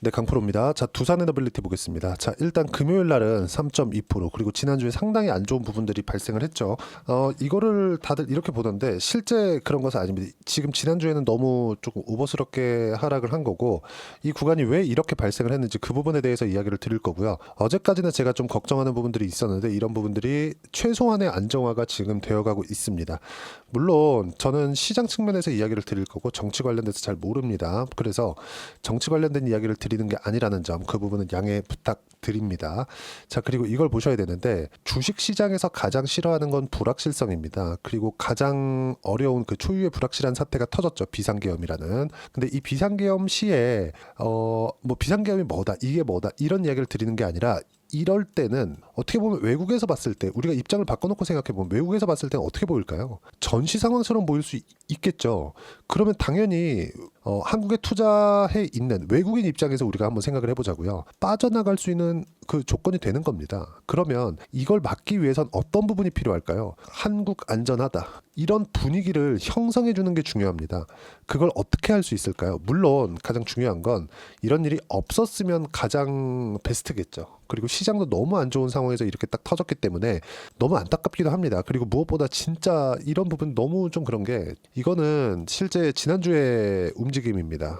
네, 강프로입니다. 자, 두산 에너빌리티 보겠습니다. 자, 일단 금요일 날은 3.2% 그리고 지난주에 상당히 안 좋은 부분들이 발생을 했죠. 이거를 다들 이렇게 보던데 실제 그런 것은 아닙니다. 지금 지난주에는 너무 조금 오버스럽게 하락을 한 거고 이 구간이 왜 이렇게 발생을 했는지 그 부분에 대해서 이야기를 드릴 거고요. 어제까지는 제가 좀 걱정하는 부분들이 있었는데 이런 부분들이 최소한의 안정화가 지금 되어가고 있습니다. 물론 저는 시장 측면에서 이야기를 드릴 거고 정치 관련돼서 잘 모릅니다. 그래서 정치 관련된 이야기를 드리는 게 아니라는 점, 그 부분은 양해 부탁드립니다. 자, 그리고 이걸 보셔야 되는데 주식 시장에서 가장 싫어하는 건 불확실성입니다. 그리고 가장 어려운 그 초유의 불확실한 사태가 터졌죠. 비상계엄이라는. 근데 이 비상계엄 시에 뭐 비상계엄이 뭐다, 이게 뭐다 이런 이야기를 드리는 게 아니라 이럴 때는 어떻게 보면 외국에서 봤을 때 우리가 입장을 바꿔놓고 생각해보면 외국에서 봤을 때는 어떻게 보일까요? 전시 상황처럼 보일 수 있겠죠. 그러면 당연히 한국에 투자해 있는 외국인 입장에서 우리가 한번 생각을 해보자고요. 빠져나갈 수 있는 그 조건이 되는 겁니다. 그러면 이걸 막기 위해선 어떤 부분이 필요할까요? 한국 안전하다, 이런 분위기를 형성해 주는 게 중요합니다. 그걸 어떻게 할 수 있을까요? 물론 가장 중요한 건 이런 일이 없었으면 가장 베스트겠죠. 그리고 시장도 너무 안 좋은 상황에서 이렇게 딱 터졌기 때문에 너무 안타깝기도 합니다. 그리고 무엇보다 진짜 이런 부분 너무 좀 그런 게, 이거는 실제 지난주에 움직임입니다.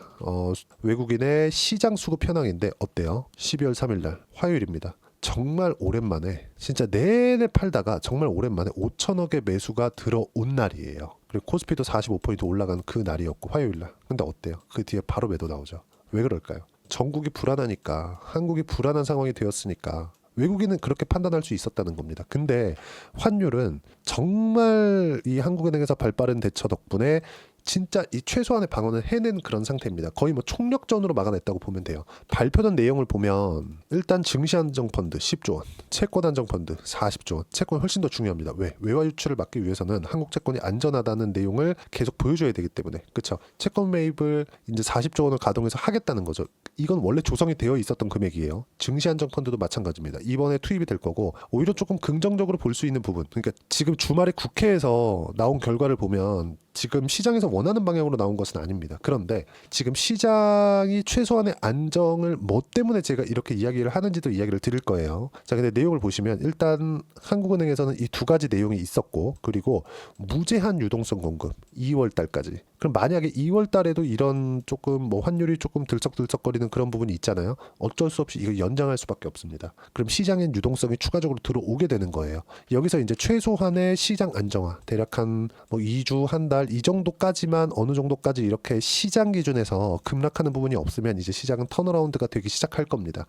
외국인의 시장 수급 현황인데 어때요? 12월 3일 날 화요일입니다. 정말 오랜만에, 진짜 내내 팔다가 정말 오랜만에 5천억의 매수가 들어온 날이에요. 그리고 코스피도 45포인트 올라간 그 날이었고 화요일날. 근데 어때요? 그 뒤에 바로 매도 나오죠. 왜 그럴까요? 전국이 불안하니까, 한국이 불안한 상황이 되었으니까 외국인은 그렇게 판단할 수 있었다는 겁니다. 근데 환율은 정말 이 한국은행에서 발빠른 대처 덕분에 진짜 이 최소한의 방어는 해낸 그런 상태입니다. 거의 뭐 총력전으로 막아냈다고 보면 돼요. 발표된 내용을 보면 일단 증시안정펀드 10조 원, 채권안정펀드 40조 원. 채권 훨씬 더 중요합니다. 왜? 외화 유출을 막기 위해서는 한국 채권이 안전하다는 내용을 계속 보여줘야 되기 때문에. 그렇죠? 채권 매입을 이제 40조 원을 가동해서 하겠다는 거죠. 이건 원래 조성이 되어 있었던 금액이에요. 증시안정펀드도 마찬가지입니다. 이번에 투입이 될 거고, 오히려 조금 긍정적으로 볼 수 있는 부분, 그러니까 지금 주말에 국회에서 나온 결과를 보면 지금 시장에서 원하는 방향으로 나온 것은 아닙니다. 그런데 지금 시장이 최소한의 안정을 뭐 때문에 제가 이렇게 이야기를 하는지도 이야기를 드릴 거예요. 자, 근데 내용을 보시면 일단 한국은행에서는 이 두 가지 내용이 있었고, 그리고 무제한 유동성 공급 2월 달까지. 그럼 만약에 2월 달에도 이런 조금 뭐 환율이 조금 들썩들썩거리는 그런 부분이 있잖아요. 어쩔 수 없이 이거 연장할 수밖에 없습니다. 그럼 시장엔 유동성이 추가적으로 들어오게 되는 거예요. 여기서 이제 최소한의 시장 안정화, 대략 한 뭐 2주, 한 달 이 정도까지만, 어느 정도까지 이렇게 시장 기준에서 급락하는 부분이 없으면 이제 시장은 턴어라운드가 되기 시작할 겁니다.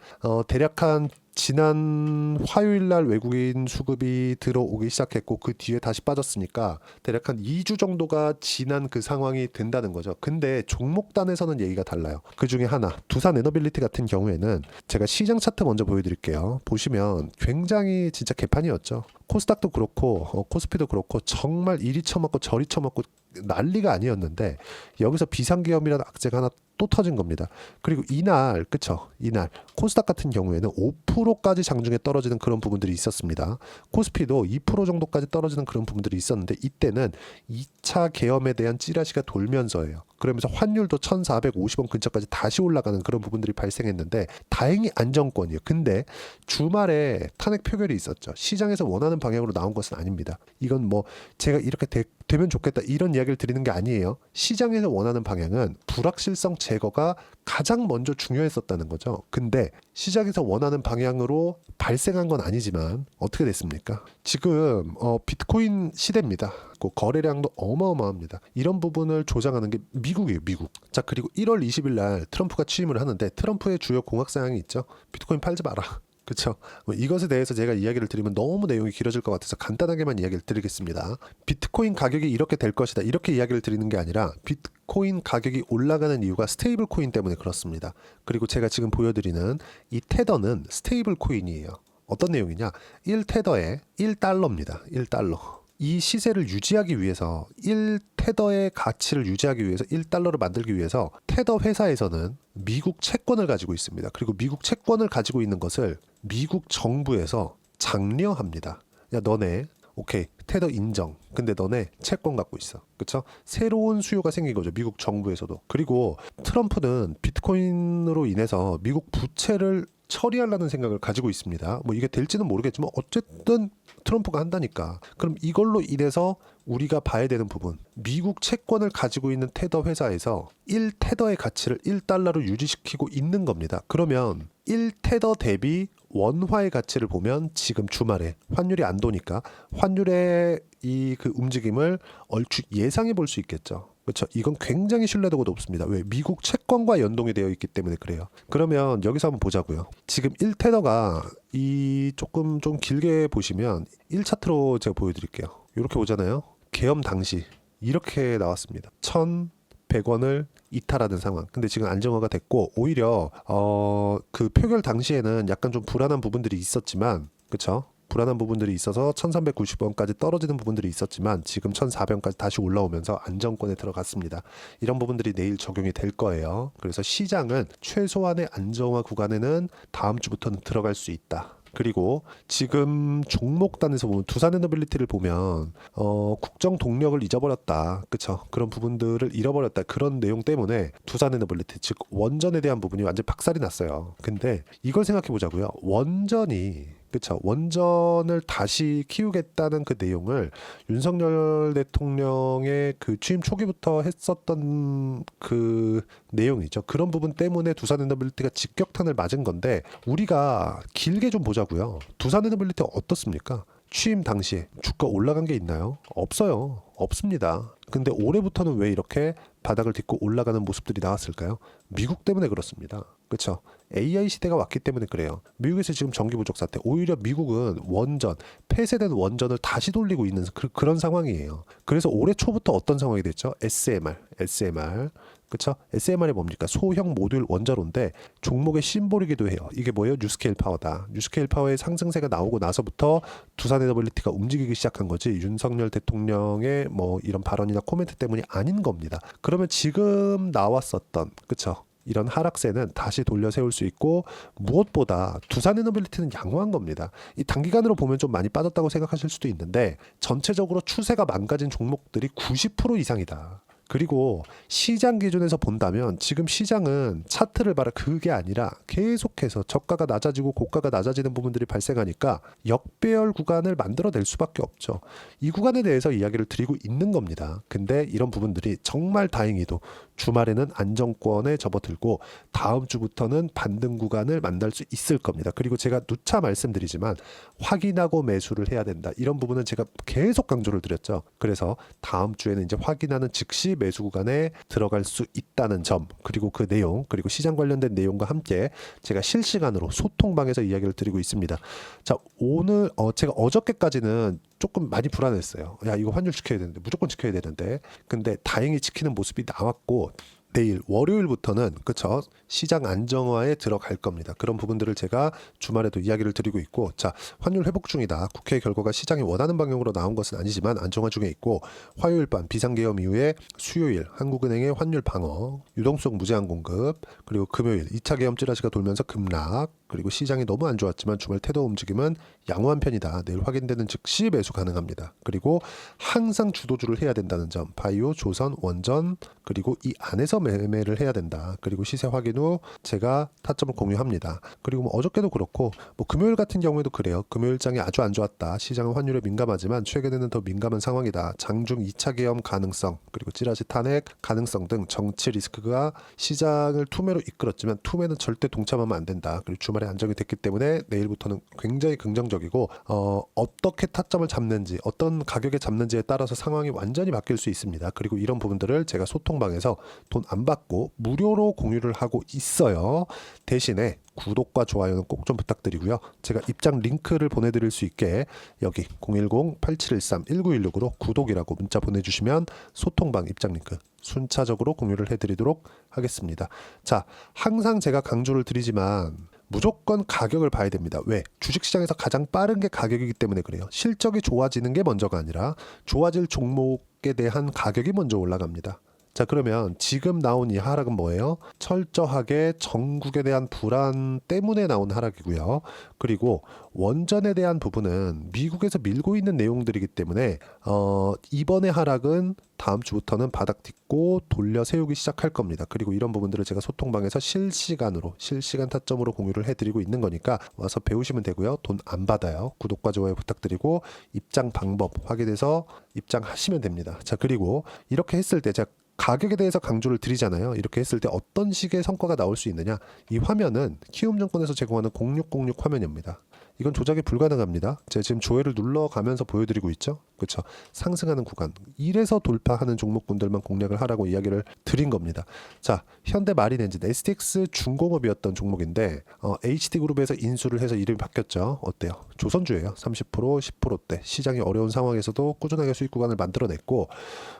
대략 한 지난 화요일 날 외국인 수급이 들어오기 시작했고 그 뒤에 다시 빠졌으니까 대략 한 2주 정도가 지난 그 상황이 된다는 거죠. 근데 종목단에서는 얘기가 달라요. 그 중에 하나, 두산 에너빌리티 같은 경우에는 제가 시장 차트 먼저 보여드릴게요. 보시면 굉장히 진짜 개판이었죠. 코스닥도 그렇고 코스피도 그렇고 정말 이리 처먹고 저리 처먹고 난리가 아니었는데 여기서 비상계엄이라는 악재가 하나 또 터진 겁니다. 그리고 이날, 그쵸? 이날 코스닥 같은 경우에는 5%까지 장중에 떨어지는 그런 부분들이 있었습니다. 코스피도 2% 정도까지 떨어지는 그런 부분들이 있었는데 이때는 2차 계엄에 대한 찌라시가 돌면서예요. 그러면서 환율도 1,450원 근처까지 다시 올라가는 그런 부분들이 발생했는데 다행히 안정권이에요. 근데 주말에 탄핵 표결이 있었죠. 시장에서 원하는 방향으로 나온 것은 아닙니다. 이건 뭐 제가 이렇게 되면 좋겠다 이런 이야기를 드리는 게 아니에요. 시장에서 원하는 방향은 불확실성 제거가 가장 먼저 중요했었다는 거죠. 근데 시장에서 원하는 방향으로 발생한 건 아니지만 어떻게 됐습니까? 지금 비트코인 시대입니다. 그 거래량도 어마어마합니다. 이런 부분을 조장하는 게 미국이에요, 미국. 자, 그리고 1월 20일 날 트럼프가 취임을 하는데 트럼프의 주요 공약 사항이 있죠. 비트코인 팔지 마라. 그렇죠. 이것에 대해서 제가 이야기를 드리면 너무 내용이 길어질 것 같아서 간단하게만 이야기를 드리겠습니다. 비트코인 가격이 이렇게 될 것이다, 이렇게 이야기를 드리는 게 아니라 비트코인 가격이 올라가는 이유가 스테이블 코인 때문에 그렇습니다. 그리고 제가 지금 보여드리는 이 테더는 스테이블 코인이에요. 어떤 내용이냐? 1테더에 1달러입니다. 1달러. 이 시세를 유지하기 위해서, 1테더의 가치를 유지하기 위해서, 1달러를 만들기 위해서 테더 회사에서는 미국 채권을 가지고 있습니다. 그리고 미국 채권을 가지고 있는 것을 미국 정부에서 장려합니다. 야, 너네 오케이, 테더 인정. 근데 너네 채권 갖고 있어. 그쵸? 새로운 수요가 생긴 거죠. 미국 정부에서도. 그리고 트럼프는 비트코인으로 인해서 미국 부채를 처리하려는 생각을 가지고 있습니다. 뭐 이게 될지는 모르겠지만 어쨌든 트럼프가 한다니까. 그럼 이걸로 인해서 우리가 봐야 되는 부분, 미국 채권을 가지고 있는 테더 회사에서 1테더의 가치를 1달러로 유지시키고 있는 겁니다. 그러면 1테더 대비 원화의 가치를 보면 지금 주말에 환율이 안 도니까 환율의 이 그 움직임을 얼추 예상해 볼 수 있겠죠. 그렇죠. 이건 굉장히 신뢰도가 높습니다. 왜? 미국 채권과 연동이 되어 있기 때문에 그래요. 그러면 여기서 한번 보자고요. 지금 1테더가 이 조금 좀 길게 보시면 1차트로 제가 보여드릴게요. 이렇게 보잖아요. 계엄 당시 이렇게 나왔습니다. 1,100원을 이탈하는 상황. 근데 지금 안정화가 됐고 오히려 그 표결 당시에는 약간 좀 불안한 부분들이 있었지만, 그렇죠? 불안한 부분들이 있어서 1390원까지 떨어지는 부분들이 있었지만 지금 1400원까지 다시 올라오면서 안정권에 들어갔습니다. 이런 부분들이 내일 적용이 될 거예요. 그래서 시장은 최소한의 안정화 구간에는 다음 주부터는 들어갈 수 있다. 그리고 지금 종목단에서 보면 두산에너빌리티를 보면 국정 동력을 잊어버렸다. 그쵸? 그런 부분들을 잃어버렸다. 그런 내용 때문에 두산에너빌리티, 즉 원전에 대한 부분이 완전 박살이 났어요. 근데 이걸 생각해 보자고요. 원전이, 그쵸? 원전을 다시 키우겠다는 그 내용을 윤석열 대통령의 그 취임 초기부터 했었던 그 내용이죠. 그런 부분 때문에 두산에너빌리티가 직격탄을 맞은 건데 우리가 길게 좀 보자고요. 두산에너빌리티 어떻습니까? 취임 당시에 주가 올라간 게 있나요? 없어요. 없습니다. 근데 올해부터는 왜 이렇게 바닥을 딛고 올라가는 모습들이 나왔을까요? 미국 때문에 그렇습니다. 그렇죠? AI 시대가 왔기 때문에 그래요. 미국에서 지금 전기 부족 사태, 오히려 미국은 원전, 폐쇄된 원전을 다시 돌리고 있는 그런 상황이에요. 그래서 올해 초부터 어떤 상황이 됐죠? SMR. 그쵸? SMR이 뭡니까? 소형 모듈 원자로인데 종목의 심볼이기도 해요. 이게 뭐예요? 뉴스케일 파워다. 뉴스케일 파워의 상승세가 나오고 나서부터 두산에너빌리티가 움직이기 시작한 거지 윤석열 대통령의 뭐 이런 발언이나 코멘트 때문이 아닌 겁니다. 그러면 지금 나왔었던, 그쵸? 이런 하락세는 다시 돌려 세울 수 있고 무엇보다 두산에너빌리티는 양호한 겁니다. 이 단기간으로 보면 좀 많이 빠졌다고 생각하실 수도 있는데 전체적으로 추세가 망가진 종목들이 90% 이상이다. 그리고 시장 기준에서 본다면 지금 시장은 차트를 봐라 그게 아니라 계속해서 저가가 낮아지고 고가가 낮아지는 부분들이 발생하니까 역배열 구간을 만들어낼 수밖에 없죠. 이 구간에 대해서 이야기를 드리고 있는 겁니다. 근데 이런 부분들이 정말 다행히도 주말에는 안정권에 접어들고 다음 주부터는 반등 구간을 만날 수 있을 겁니다. 그리고 제가 누차 말씀드리지만 확인하고 매수를 해야 된다. 이런 부분은 제가 계속 강조를 드렸죠. 그래서 다음 주에는 이제 확인하는 즉시 매수 구간에 들어갈 수 있다는 점, 그리고 그 내용, 그리고 시장 관련된 내용과 함께 제가 실시간으로 소통방에서 이야기를 드리고 있습니다. 자, 오늘 제가 어저께까지는 조금 많이 불안했어요. 야, 이거 환율 지켜야 되는데, 무조건 지켜야 되는데. 근데 다행히 지키는 모습이 나왔고 내일 월요일부터는, 그쵸, 시장 안정화에 들어갈 겁니다. 그런 부분들을 제가 주말에도 이야기를 드리고 있고, 자, 환율 회복 중이다. 국회 결과가 시장이 원하는 방향으로 나온 것은 아니지만 안정화 중에 있고, 화요일 밤 비상계엄 이후에 수요일 한국은행의 환율 방어, 유동성 무제한 공급, 그리고 금요일 2차 계엄 찌라시가 돌면서 급락, 그리고 시장이 너무 안 좋았지만 주말 태도 움직임은 양호한 편이다. 내일 확인되는 즉시 매수 가능합니다. 그리고 항상 주도주를 해야 된다는 점, 바이오, 조선, 원전, 그리고 이 안에서 매매를 해야 된다. 그리고 시세 확인 후 제가 타점을 공유합니다. 그리고 뭐 어저께도 그렇고 뭐 금요일 같은 경우에도 그래요. 금요일장이 아주 안 좋았다. 시장은 환율에 민감하지만 최근에는 더 민감한 상황이다. 장중 2차 계엄 가능성, 그리고 찌라시 탄핵 가능성 등 정치 리스크가 시장을 투매로 이끌었지만 투매는 절대 동참하면 안 된다. 그리고 주말에 안정이 됐기 때문에 내일부터는 굉장히 긍정적이고 어떻게 타점을 잡는지, 어떤 가격에 잡는지에 따라서 상황이 완전히 바뀔 수 있습니다. 그리고 이런 부분들을 제가 소통방에서 돈 안 받고 무료로 공유를 하고 있어요. 대신에 구독과 좋아요는 꼭 좀 부탁드리고요. 제가 입장 링크를 보내드릴 수 있게 여기 010-8713-1916으로 구독이라고 문자 보내주시면 소통방 입장 링크 순차적으로 공유를 해드리도록 하겠습니다. 자, 항상 제가 강조를 드리지만 무조건 가격을 봐야 됩니다. 왜? 주식시장에서 가장 빠른 게 가격이기 때문에 그래요. 실적이 좋아지는 게 먼저가 아니라 좋아질 종목에 대한 가격이 먼저 올라갑니다. 자, 그러면 지금 나온 이 하락은 뭐예요? 철저하게 정국에 대한 불안 때문에 나온 하락이고요. 그리고 원전에 대한 부분은 미국에서 밀고 있는 내용들이기 때문에 이번의 하락은 다음 주부터는 바닥 딛고 돌려 세우기 시작할 겁니다. 그리고 이런 부분들을 제가 소통방에서 실시간 타점으로 공유를 해드리고 있는 거니까 와서 배우시면 되고요. 돈 안 받아요. 구독과 좋아요 부탁드리고 입장 방법 확인해서 입장하시면 됩니다. 자, 그리고 이렇게 했을 때 제가 가격에 대해서 강조를 드리잖아요. 이렇게 했을 때 어떤 식의 성과가 나올 수 있느냐. 이 화면은 키움증권에서 제공하는 0606 화면입니다. 이건 조작이 불가능합니다. 제가 지금 조회를 눌러가면서 보여드리고 있죠. 그렇죠. 상승하는 구간 1에서 돌파하는 종목군들만 공략을 하라고 이야기를 드린 겁니다. 자, 현대마린엔진 STX 중공업이었던 종목인데 HD그룹에서 인수를 해서 이름이 바뀌었죠. 어때요? 조선주예요. 30% 10%대 시장이 어려운 상황에서도 꾸준하게 수익 구간을 만들어냈고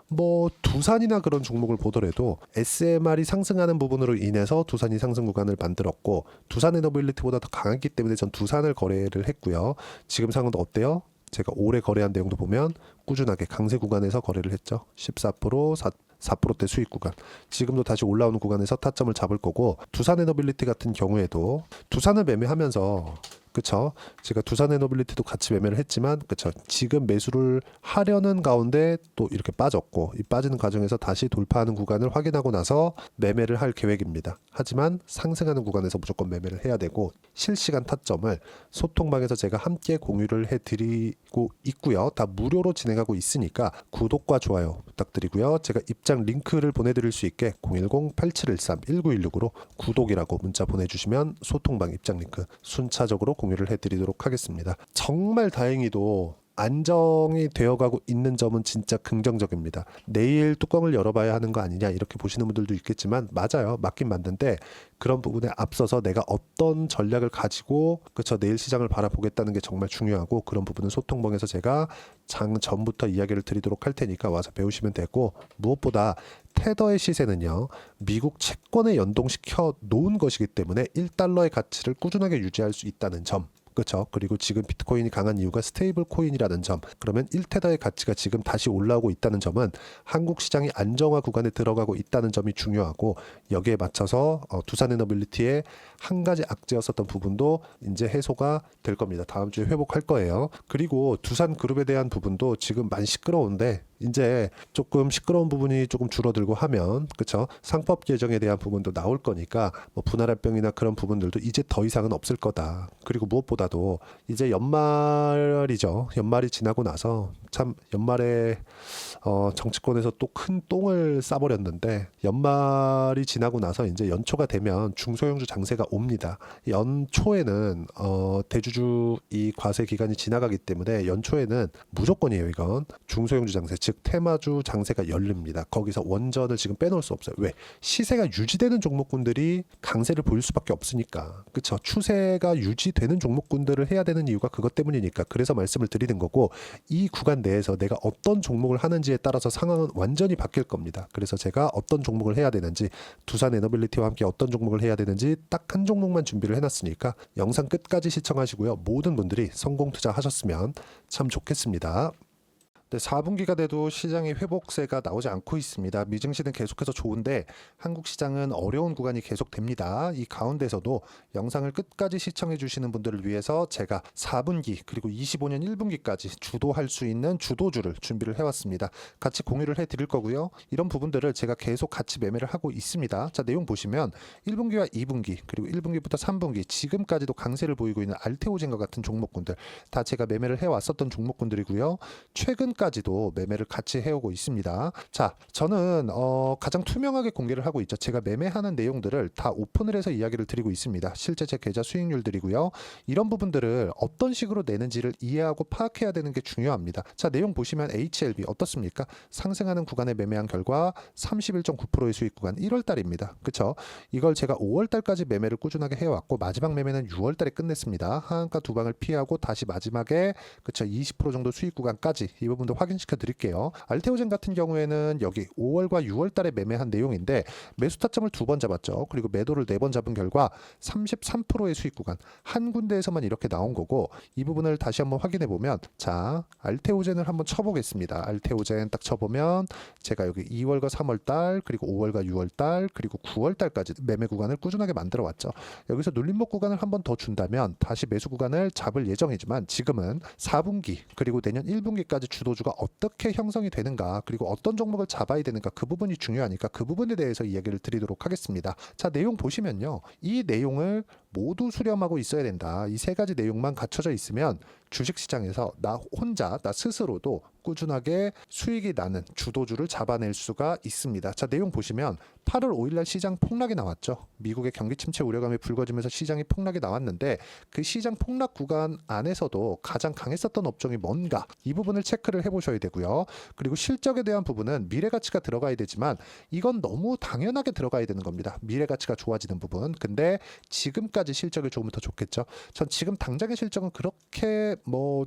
뭐 두산이나 그런 종목을 보더라도 SMR이 상승하는 부분으로 인해서 두산이 상승 구간을 만들었고 두산에너빌리티보다 더 강했기 때문에 전 두산을 거래를 했고요. 지금 상황도 어때요? 제가 올해 거래한 내용도 보면 꾸준하게 강세 구간에서 거래를 했죠. 14% 4%대 수익 구간. 지금도 다시 올라오는 구간에서 타점을 잡을 거고 두산에너빌리티 같은 경우에도 두산을 매매하면서 그쵸? 제가 두산에너빌리티도 같이 매매를 했지만 그쵸? 지금 매수를 하려는 가운데 또 이렇게 빠졌고 이 빠지는 과정에서 다시 돌파하는 구간을 확인하고 나서 매매를 할 계획입니다. 하지만 상승하는 구간에서 무조건 매매를 해야 되고 실시간 타점을 소통방에서 제가 함께 공유를 해드리고 있고요. 다 무료로 진행하고 있으니까 구독과 좋아요 부탁드리고요. 제가 입장 링크를 보내드릴 수 있게 010-8713-1916으로 구독이라고 문자 보내주시면 소통방 입장 링크 순차적으로 공유를 해드리도록 하겠습니다. 정말 다행히도 안정이 되어가고 있는 점은 진짜 긍정적입니다. 내일 뚜껑을 열어봐야 하는 거 아니냐 이렇게 보시는 분들도 있겠지만 맞아요. 맞긴 맞는데 그런 부분에 앞서서 내가 어떤 전략을 가지고 그쵸 내일 시장을 바라보겠다는 게 정말 중요하고 그런 부분은 소통방에서 제가 장 전부터 이야기를 드리도록 할 테니까 와서 배우시면 되고 무엇보다 테더의 시세는요 미국 채권에 연동시켜 놓은 것이기 때문에 1달러의 가치를 꾸준하게 유지할 수 있다는 점 그렇죠. 그리고 지금 비트코인이 강한 이유가 스테이블 코인이라는 점. 그러면 1테더의 가치가 지금 다시 올라오고 있다는 점은 한국 시장이 안정화 구간에 들어가고 있다는 점이 중요하고 여기에 맞춰서 두산에너빌리티의 한 가지 악재였었던 부분도 이제 해소가 될 겁니다. 다음 주에 회복할 거예요. 그리고 두산그룹에 대한 부분도 지금 많이 시끄러운데 이제 조금 시끄러운 부분이 조금 줄어들고 하면 그쵸 상법 개정에 대한 부분도 나올 거니까 뭐 분할합병이나 그런 부분들도 이제 더 이상은 없을 거다. 그리고 무엇보다도 이제 연말이죠. 연말이 지나고 나서 참 연말에 정치권에서 또 큰 똥을 싸버렸는데 연말이 지나고 나서 이제 연초가 되면 중소형주 장세가 옵니다. 연초에는 대주주 이 과세 기간이 지나가기 때문에 연초에는 무조건이에요. 이건 중소형주 장세 즉 테마주 장세가 열립니다. 거기서 원전을 지금 빼놓을 수 없어요. 왜? 시세가 유지되는 종목군들이 강세를 보일 수밖에 없으니까. 그렇죠. 추세가 유지되는 종목군들을 해야 되는 이유가 그것 때문이니까. 그래서 말씀을 드리는 거고 이 구간 내에서 내가 어떤 종목을 하는지에 따라서 상황은 완전히 바뀔 겁니다. 그래서 제가 어떤 종목을 해야 되는지 두산에너빌리티와 함께 어떤 종목을 해야 되는지 딱 한 종목만 준비를 해놨으니까 영상 끝까지 시청하시고요. 모든 분들이 성공 투자하셨으면 참 좋겠습니다. 네, 4분기가 돼도 시장의 회복세가 나오지 않고 있습니다. 미증시는 계속해서 좋은데 한국 시장은 어려운 구간이 계속됩니다. 이 가운데서도 영상을 끝까지 시청해 주시는 분들을 위해서 제가 4분기 그리고 25년 1분기까지 주도할 수 있는 주도주를 준비를 해왔습니다. 같이 공유를 해드릴 거고요. 이런 부분들을 제가 계속 같이 매매를 하고 있습니다. 자, 내용 보시면 1분기와 2분기 그리고 1분기부터 3분기 지금까지도 강세를 보이고 있는 알테오젠과 같은 종목군들 다 제가 매매를 해왔었던 종목군들이고요. 최근까지도 매매를 같이 해오고 있습니다. 자, 저는 가장 투명하게 공개를 하고 있죠. 제가 매매하는 내용들을 다 오픈을 해서 이야기를 드리고 있습니다. 실제 제 계좌 수익률들이고요. 이런 부분들을 어떤 식으로 내는지를 이해하고 파악해야 되는 게 중요합니다. 자, 내용 보시면 HLB 어떻습니까? 상승하는 구간에 매매한 결과 31.9%의 수익 구간 1월달입니다. 그쵸? 이걸 제가 5월달까지 매매를 꾸준하게 해왔고 마지막 매매는 6월달에 끝냈습니다. 하한가 두 방을 피하고 다시 마지막에 그쵸 20% 정도 수익 구간까지 이 부분 부분도 확인시켜 드릴게요. 알테오젠 같은 경우에는 여기 5월과 6월 달에 매매한 내용인데 매수 타점을 2번 잡았죠. 그리고 매도를 4번 잡은 결과 33%의 수익 구간 한 군데에서만 이렇게 나온 거고, 이 부분을 다시 한번 확인해 보면, 자, 알테오젠을 한번 쳐보겠습니다. 알테오젠 딱 쳐보면 제가 여기 2월과 3월 달, 그리고 5월과 6월 달, 그리고 9월 달까지 매매 구간을 꾸준하게 만들어 왔죠. 여기서 눌림목 구간을 한번 더 준다면 다시 매수 구간을 잡을 예정이지만, 지금은 4분기 그리고 내년 1분기까지 주도주가 어떻게 형성이 되는가, 그리고 어떤 종목을 잡아야 되는가, 그 부분이 중요하니까 그 부분에 대해서 이야기를 드리도록 하겠습니다. 자, 내용 보시면요, 이 내용을 모두 수렴하고 있어야 된다. 이 3가지 내용만 갖춰져 있으면 주식시장에서 나 혼자, 나 스스로도 꾸준하게 수익이 나는 주도주를 잡아낼 수가 있습니다. 자, 내용 보시면 8월 5일날 시장 폭락이 나왔죠. 미국의 경기 침체 우려감이 불거지면서 시장이 폭락이 나왔는데, 그 시장 폭락 구간 안에서도 가장 강했었던 업종이 뭔가, 이 부분을 체크를 해보셔야 되고요. 그리고 실적에 대한 부분은 미래 가치가 들어가야 되지만 이건 너무 당연하게 들어가야 되는 겁니다. 미래 가치가 좋아지는 부분. 근데 지금까지 실적이 좋으면 더 좋겠죠. 전 지금 당장의 실적은 그렇게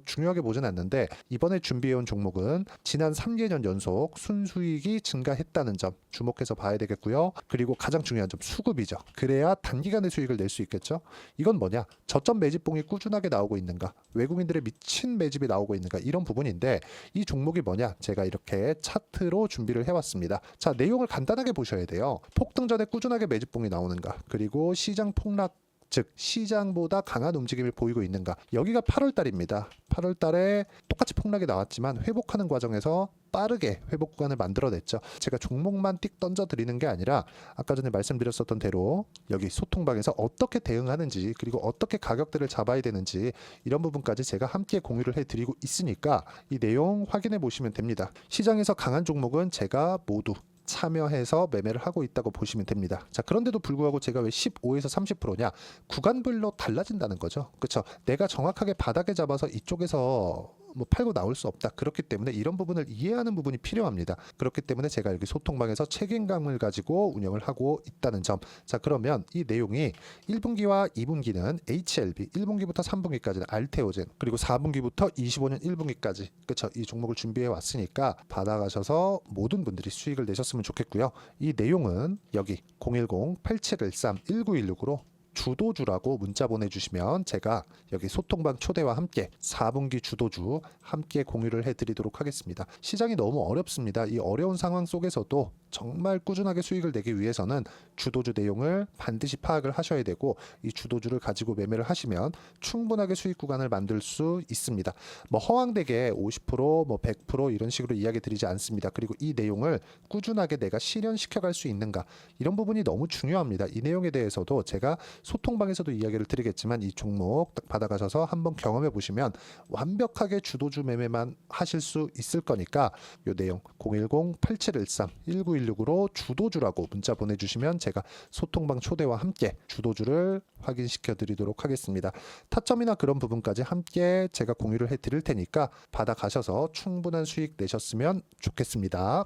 중요하게 보진 않는데, 이번에 준비해온 종목은 지난 3개년 연속 순수익이 증가했다는 점 주목해서 봐야 되겠고요. 그리고 가장 중요한 점, 수급이죠. 그래야 단기간에 수익을 낼 수 있겠죠. 이건 뭐냐, 저점 매집봉이 꾸준하게 나오고 있는가, 외국인들의 미친 매집이 나오고 있는가, 이런 부분인데, 이 종목이 뭐냐, 제가 이렇게 차트로 준비를 해왔습니다. 자, 내용을 간단하게 보셔야 돼요. 폭등 전에 꾸준하게 매집봉이 나오는가, 그리고 시장 폭락, 즉 시장보다 강한 움직임을 보이고 있는가. 여기가 8월 달입니다. 8월 달에 똑같이 폭락이 나왔지만 회복하는 과정에서 빠르게 회복 구간을 만들어냈죠. 제가 종목만 띡 던져 드리는 게 아니라 아까 전에 말씀드렸었던 대로 여기 소통방에서 어떻게 대응하는지, 그리고 어떻게 가격대를 잡아야 되는지, 이런 부분까지 제가 함께 공유를 해드리고 있으니까 이 내용 확인해 보시면 됩니다. 시장에서 강한 종목은 제가 모두 참여해서 매매를 하고 있다고 보시면 됩니다. 자, 그런데도 불구하고 제가 왜 15에서 30%냐? 구간별로 달라진다는 거죠. 그렇죠? 내가 정확하게 바닥에 잡아서 이쪽에서 팔고 나올 수 없다. 그렇기 때문에 이런 부분을 이해하는 부분이 필요합니다. 그렇기 때문에 제가 여기 소통방에서 책임감을 가지고 운영을 하고 있다는 점. 자, 그러면 이 내용이 1분기와 2분기는 HLB, 1분기부터 3분기까지는 알테오젠, 그리고 4분기부터 25년 1분기까지, 그렇죠? 이 종목을 준비해 왔으니까 받아가셔서 모든 분들이 수익을 내셨으면 좋겠고요. 이 내용은 여기 010-8713-1916으로 주도주라고 문자 보내주시면 제가 여기 소통방 초대와 함께 4분기 주도주 함께 공유를 해드리도록 하겠습니다. 시장이 너무 어렵습니다. 이 어려운 상황 속에서도 정말 꾸준하게 수익을 내기 위해서는 주도주 내용을 반드시 파악을 하셔야 되고, 이 주도주를 가지고 매매를 하시면 충분하게 수익 구간을 만들 수 있습니다. 허황되게 50%, 100% 이런 식으로 이야기 드리지 않습니다. 그리고 이 내용을 꾸준하게 내가 실현시켜 갈 수 있는가, 이런 부분이 너무 중요합니다. 이 내용에 대해서도 제가 소통방에서도 이야기를 드리겠지만, 이 종목 딱 받아가셔서 한번 경험해 보시면 완벽하게 주도주 매매만 하실 수 있을 거니까, 이 내용 010-8713-1916으로 주도주라고 문자 보내주시면 제가 소통방 초대와 함께 주도주를 확인시켜 드리도록 하겠습니다. 타점이나 그런 부분까지 함께 제가 공유를 해 드릴 테니까 받아가셔서 충분한 수익 내셨으면 좋겠습니다.